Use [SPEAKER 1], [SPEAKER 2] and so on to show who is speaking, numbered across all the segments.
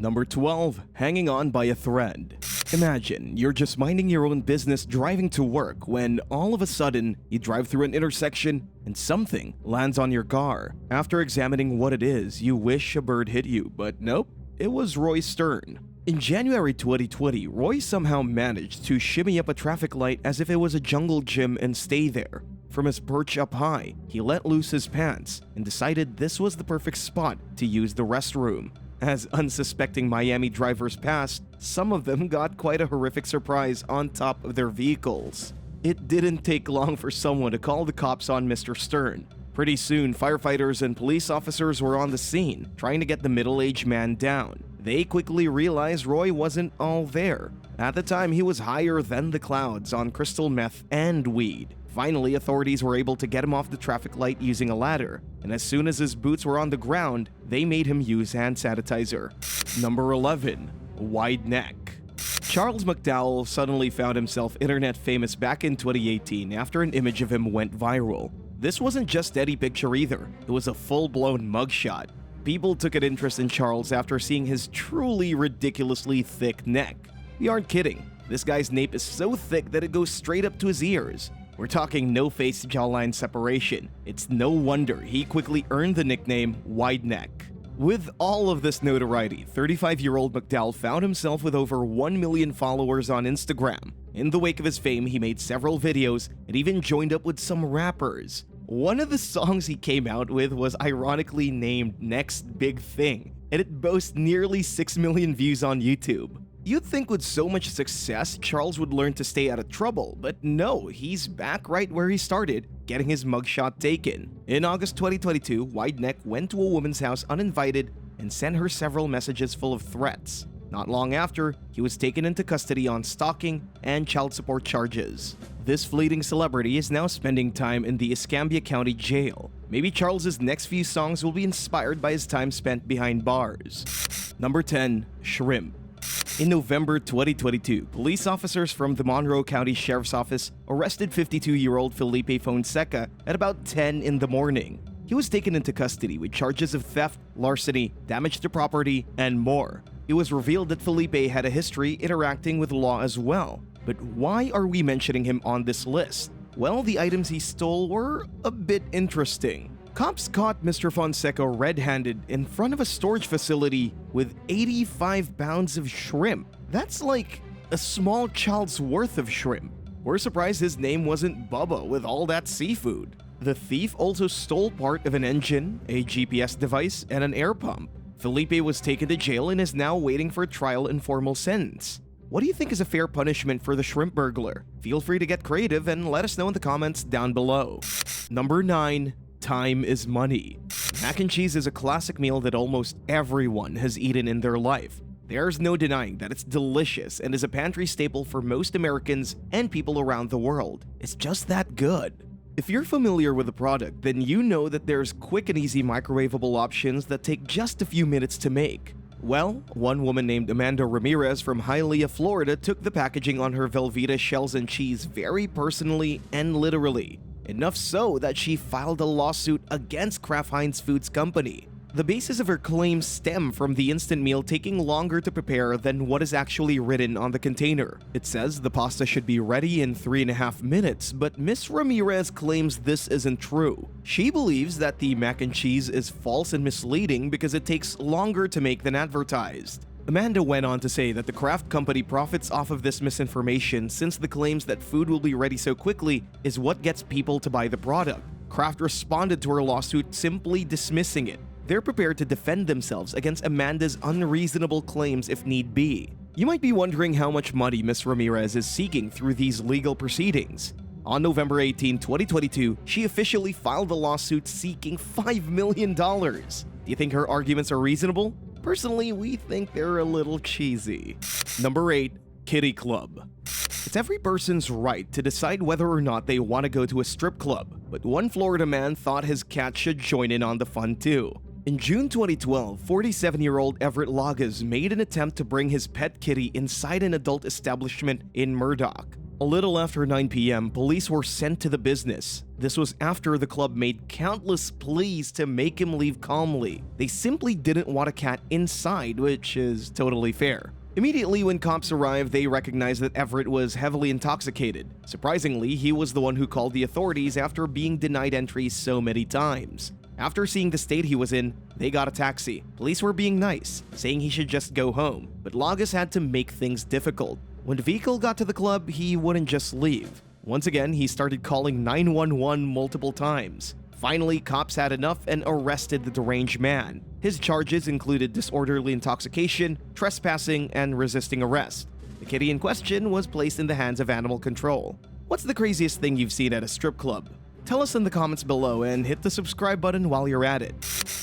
[SPEAKER 1] Number 12. Hanging on by a thread. Imagine you're just minding your own business driving to work when all of a sudden you drive through an intersection and something lands on your car. After examining what it is, you wish a bird hit you, but nope, it was Roy Stern. In January 2020, Roy somehow managed to shimmy up a traffic light as if it was a jungle gym and stay there. From his perch up high, he let loose his pants and decided this was the perfect spot to use the restroom. As unsuspecting Miami drivers passed, some of them got quite a horrific surprise on top of their vehicles. It didn't take long for someone to call the cops on Mr. Stern. Pretty soon, firefighters and police officers were on the scene, trying to get the middle-aged man down. They quickly realized Roy wasn't all there. At the time, he was higher than the clouds on crystal meth and weed. Finally, authorities were able to get him off the traffic light using a ladder, and as soon as his boots were on the ground, they made him use hand sanitizer. Number 11. Wide neck. Charles McDowell suddenly found himself internet famous back in 2018 after an image of him went viral. This wasn't just any picture either, it was a full-blown mugshot. People took an interest in Charles after seeing his truly ridiculously thick neck. We aren't kidding, this guy's nape is so thick that it goes straight up to his ears. We're talking no-face jawline separation. It's no wonder he quickly earned the nickname Wide Neck. With all of this notoriety, 35-year-old McDowell found himself with over 1 million followers on Instagram. In the wake of his fame, he made several videos and even joined up with some rappers. One of the songs he came out with was ironically named Next Big Thing, and it boasts nearly 6 million views on YouTube. You'd think with so much success, Charles would learn to stay out of trouble, but no, he's back right where he started, getting his mugshot taken. In August 2022, Wide Neck went to a woman's house uninvited and sent her several messages full of threats. Not long after, he was taken into custody on stalking and child support charges. This fleeting celebrity is now spending time in the Escambia County Jail. Maybe Charles's next few songs will be inspired by his time spent behind bars. Number 10. Shrimp. In November 2022, police officers from the Monroe County Sheriff's Office arrested 52-year-old Felipe Fonseca at about 10 in the morning. He was taken into custody with charges of theft, larceny, damage to property, and more. It was revealed that Felipe had a history interacting with law as well. But why are we mentioning him on this list? Well, the items he stole were a bit interesting. Cops caught Mr. Fonseca red-handed in front of a storage facility with 85 pounds of shrimp. That's like a small child's worth of shrimp. We're surprised his name wasn't Bubba with all that seafood. The thief also stole part of an engine, a GPS device, and an air pump. Felipe was taken to jail and is now waiting for trial and formal sentence. What do you think is a fair punishment for the shrimp burglar? Feel free to get creative and let us know in the comments down below. Number 9. Time is money. Mac and cheese is a classic meal that almost everyone has eaten in their life. There's no denying that it's delicious and is a pantry staple for most Americans and people around the world. It's just that good. If you're familiar with the product, then you know that there's quick and easy microwavable options that take just a few minutes to make. Well, one woman named Amanda Ramirez from Hialeah, Florida took the packaging on her Velveeta shells and cheese very personally and literally. Enough so that she filed a lawsuit against Kraft Heinz Foods Company. The basis of her claims stem from the instant meal taking longer to prepare than what is actually written on the container. It says the pasta should be ready in 3.5 minutes, but Miss Ramirez claims this isn't true. She believes that the mac and cheese is false and misleading because it takes longer to make than advertised. Amanda went on to say that the Kraft company profits off of this misinformation since the claims that food will be ready so quickly is what gets people to buy the product. Kraft responded to her lawsuit simply dismissing it. They're prepared to defend themselves against Amanda's unreasonable claims if need be. You might be wondering how much money Ms. Ramirez is seeking through these legal proceedings. On November 18, 2022, she officially filed a lawsuit seeking $5 million. Do you think her arguments are reasonable? Personally, we think they're a little cheesy. Number 8. Kitty Club. It's every person's right to decide whether or not they want to go to a strip club, but one Florida man thought his cat should join in on the fun too. In June 2012, 47-year-old Everett Lagas made an attempt to bring his pet kitty inside an adult establishment in Murdoch. A little after 9 p.m., police were sent to the business. This was after the club made countless pleas to make him leave calmly. They simply didn't want a cat inside, which is totally fair. Immediately when cops arrived, they recognized that Everett was heavily intoxicated. Surprisingly, he was the one who called the authorities after being denied entry so many times. After seeing the state he was in, they got a taxi. Police were being nice, saying he should just go home, but Lagas had to make things difficult. When the vehicle got to the club, he wouldn't just leave. Once again, he started calling 911 multiple times. Finally, cops had enough and arrested the deranged man. His charges included disorderly intoxication, trespassing, and resisting arrest. The kitty in question was placed in the hands of animal control. What's the craziest thing you've seen at a strip club? Tell us in the comments below and hit the subscribe button while you're at it.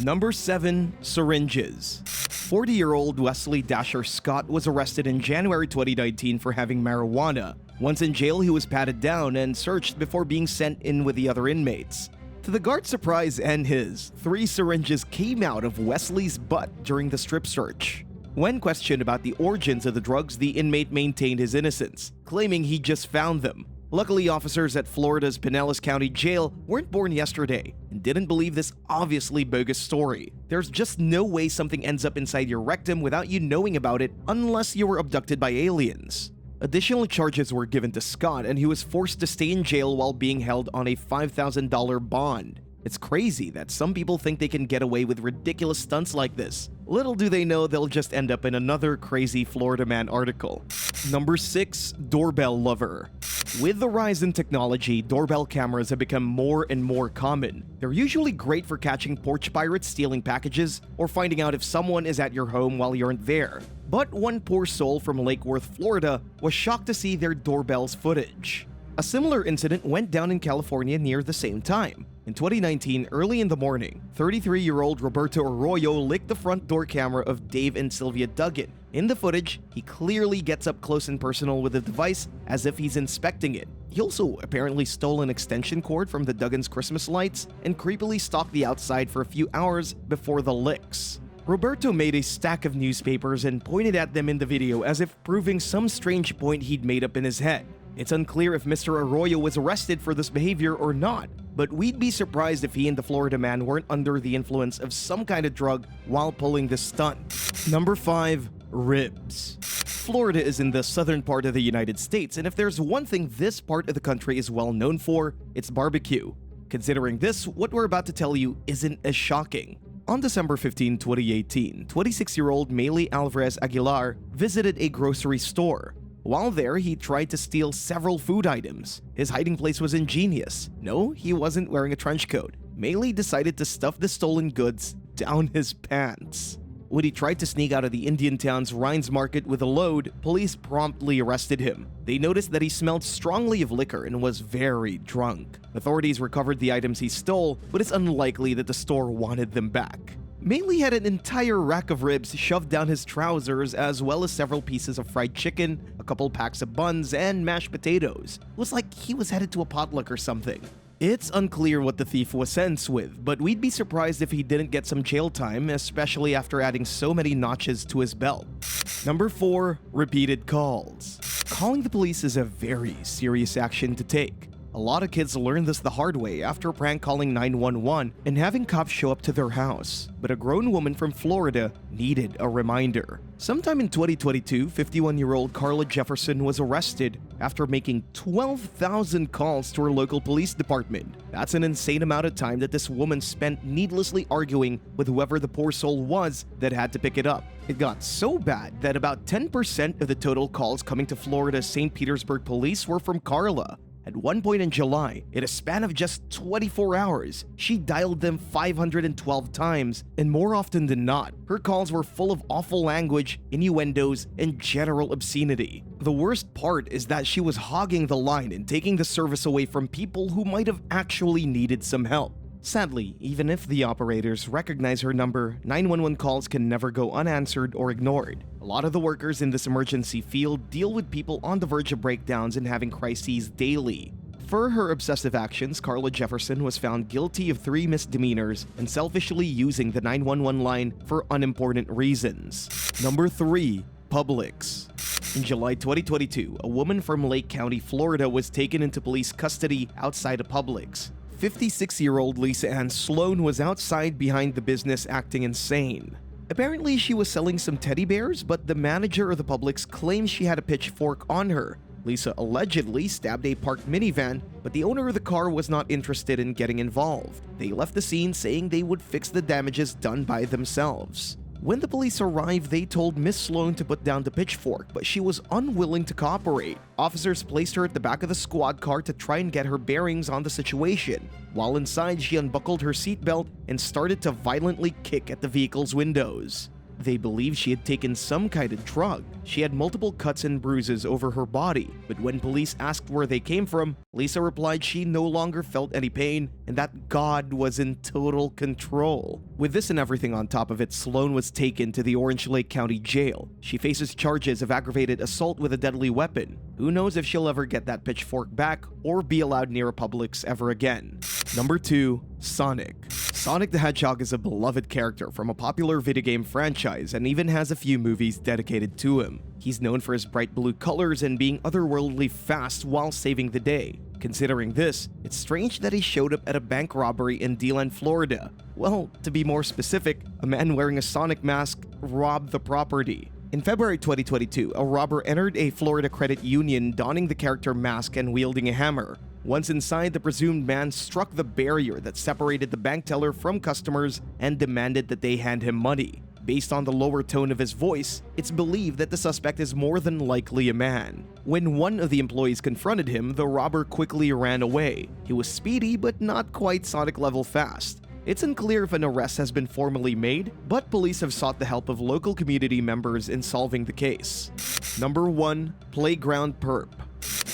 [SPEAKER 1] Number 7. Syringes. 40-year-old Wesley Dasher Scott was arrested in January 2019 for having marijuana. Once in jail, he was patted down and searched before being sent in with the other inmates. To the guard's surprise and his, 3 syringes came out of Wesley's butt during the strip search. When questioned about the origins of the drugs, the inmate maintained his innocence, claiming he just found them. Luckily, officers at Florida's Pinellas County Jail weren't born yesterday and didn't believe this obviously bogus story. There's just no way something ends up inside your rectum without you knowing about it unless you were abducted by aliens. Additional charges were given to Scott, and he was forced to stay in jail while being held on a $5,000 bond. It's crazy that some people think they can get away with ridiculous stunts like this. Little do they know they'll just end up in another crazy Florida man article. Number 6. Doorbell lover. With the rise in technology, doorbell cameras have become more and more common. They're usually great for catching porch pirates stealing packages or finding out if someone is at your home while you aren't there. But one poor soul from Lake Worth, Florida, was shocked to see their doorbell's footage. A similar incident went down in California near the same time. In 2019, early in the morning, 33-year-old Roberto Arroyo licked the front door camera of Dave and Sylvia Duggan. In the footage, he clearly gets up close and personal with the device as if he's inspecting it. He also apparently stole an extension cord from the Duggans' Christmas lights and creepily stalked the outside for a few hours before the licks. Roberto made a stack of newspapers and pointed at them in the video as if proving some strange point he'd made up in his head. It's unclear if Mr. Arroyo was arrested for this behavior or not, but we'd be surprised if he and the Florida man weren't under the influence of some kind of drug while pulling this stunt. Number 5. Ribs. Florida is in the southern part of the United States, and if there's one thing this part of the country is well known for, it's barbecue. Considering this, what we're about to tell you isn't as shocking. On December 15, 2018, 26-year-old Maylee Alvarez Aguilar visited a grocery store. While there, he tried to steal several food items. His hiding place was ingenious. No, he wasn't wearing a trench coat. Maylee decided to stuff the stolen goods down his pants. When he tried to sneak out of the Indian town's Rhines Market with a load, police promptly arrested him. They noticed that he smelled strongly of liquor and was very drunk. Authorities recovered the items he stole, but it's unlikely that the store wanted them back. Maylee had an entire rack of ribs shoved down his trousers, as well as several pieces of fried chicken, a couple packs of buns, and mashed potatoes. It was like he was headed to a potluck or something. It's unclear what the thief was sentenced with, but we'd be surprised if he didn't get some jail time, especially after adding so many notches to his belt. Number 4. Repeated calls. Calling the police is a very serious action to take. A lot of kids learn this the hard way after prank calling 911 and having cops show up to their house. But a grown woman from Florida needed a reminder. Sometime in 2022, 51-year-old Carla Jefferson was arrested after making 12,000 calls to her local police department. That's an insane amount of time that this woman spent needlessly arguing with whoever the poor soul was that had to pick it up. It got so bad that about 10% of the total calls coming to Florida's St. Petersburg police were from Carla. At one point in July, in a span of just 24 hours, she dialed them 512 times, and more often than not, her calls were full of awful language, innuendos, and general obscenity. The worst part is that she was hogging the line and taking the service away from people who might have actually needed some help. Sadly, even if the operators recognize her number, 911 calls can never go unanswered or ignored. A lot of the workers in this emergency field deal with people on the verge of breakdowns and having crises daily. For her obsessive actions, Carla Jefferson was found guilty of 3 misdemeanors and selfishly using the 911 line for unimportant reasons. Number 3. PUBLIX. In July 2022, a woman from Lake County, Florida was taken into police custody outside of Publix. 56-year-old Lisa Ann Sloan was outside behind the business acting insane. Apparently, she was selling some teddy bears, but the manager of the Publix claimed she had a pitchfork on her. Lisa allegedly stabbed a parked minivan, but the owner of the car was not interested in getting involved. They left the scene saying they would fix the damages done by themselves. When the police arrived, they told Miss Sloan to put down the pitchfork, but she was unwilling to cooperate. Officers placed her at the back of the squad car to try and get her bearings on the situation. While inside, she unbuckled her seatbelt and started to violently kick at the vehicle's windows. They believed she had taken some kind of drug. She had multiple cuts and bruises over her body, but when police asked where they came from, Lisa replied she no longer felt any pain and that God was in total control. With this and everything on top of it, Sloan was taken to the Orange Lake County Jail. She faces charges of aggravated assault with a deadly weapon. Who knows if she'll ever get that pitchfork back or be allowed near a Publix ever again. Number 2. Sonic. Sonic the Hedgehog is a beloved character from a popular video game franchise and even has a few movies dedicated to him. He's known for his bright blue colors and being otherworldly fast while saving the day. Considering this, it's strange that he showed up at a bank robbery in DeLand, Florida. Well, to be more specific, a man wearing a Sonic mask robbed the property. In February 2022, a robber entered a Florida credit union donning the character mask and wielding a hammer. Once inside, the presumed man struck the barrier that separated the bank teller from customers and demanded that they hand him money. Based on the lower tone of his voice, it's believed that the suspect is more than likely a man. When one of the employees confronted him, the robber quickly ran away. He was speedy but not quite Sonic-level fast. It's unclear if an arrest has been formally made, but police have sought the help of local community members in solving the case. Number 1. Playground PERP.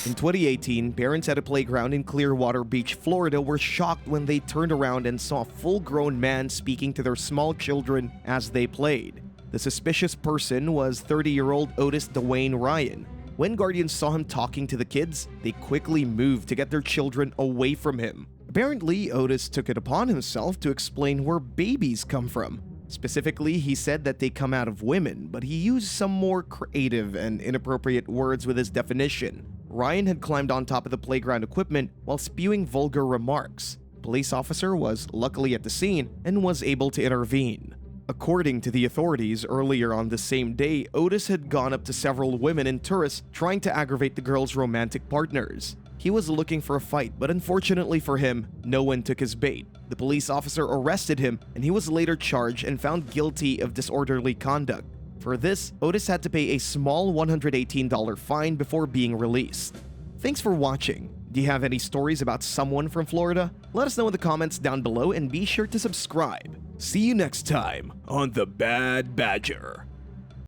[SPEAKER 1] In 2018, parents at a playground in Clearwater Beach, Florida were shocked when they turned around and saw a full-grown man speaking to their small children as they played. The suspicious person was 30-year-old Otis Dwayne Ryan. When guardians saw him talking to the kids, they quickly moved to get their children away from him. Apparently, Otis took it upon himself to explain where babies come from. Specifically, he said that they come out of women, but he used some more creative and inappropriate words with his definition. Ryan had climbed on top of the playground equipment while spewing vulgar remarks. A police officer was luckily at the scene and was able to intervene. According to the authorities, earlier on the same day, Otis had gone up to several women and tourists trying to aggravate the girls' romantic partners. He was looking for a fight, but unfortunately for him, no one took his bait. The police officer arrested him, and he was later charged and found guilty of disorderly conduct. For this, Otis had to pay a small $118 fine before being released. Thanks for watching. Do you have any stories about someone from Florida? Let us know in the comments down below and be sure to subscribe. See you next time on The Bad Badger.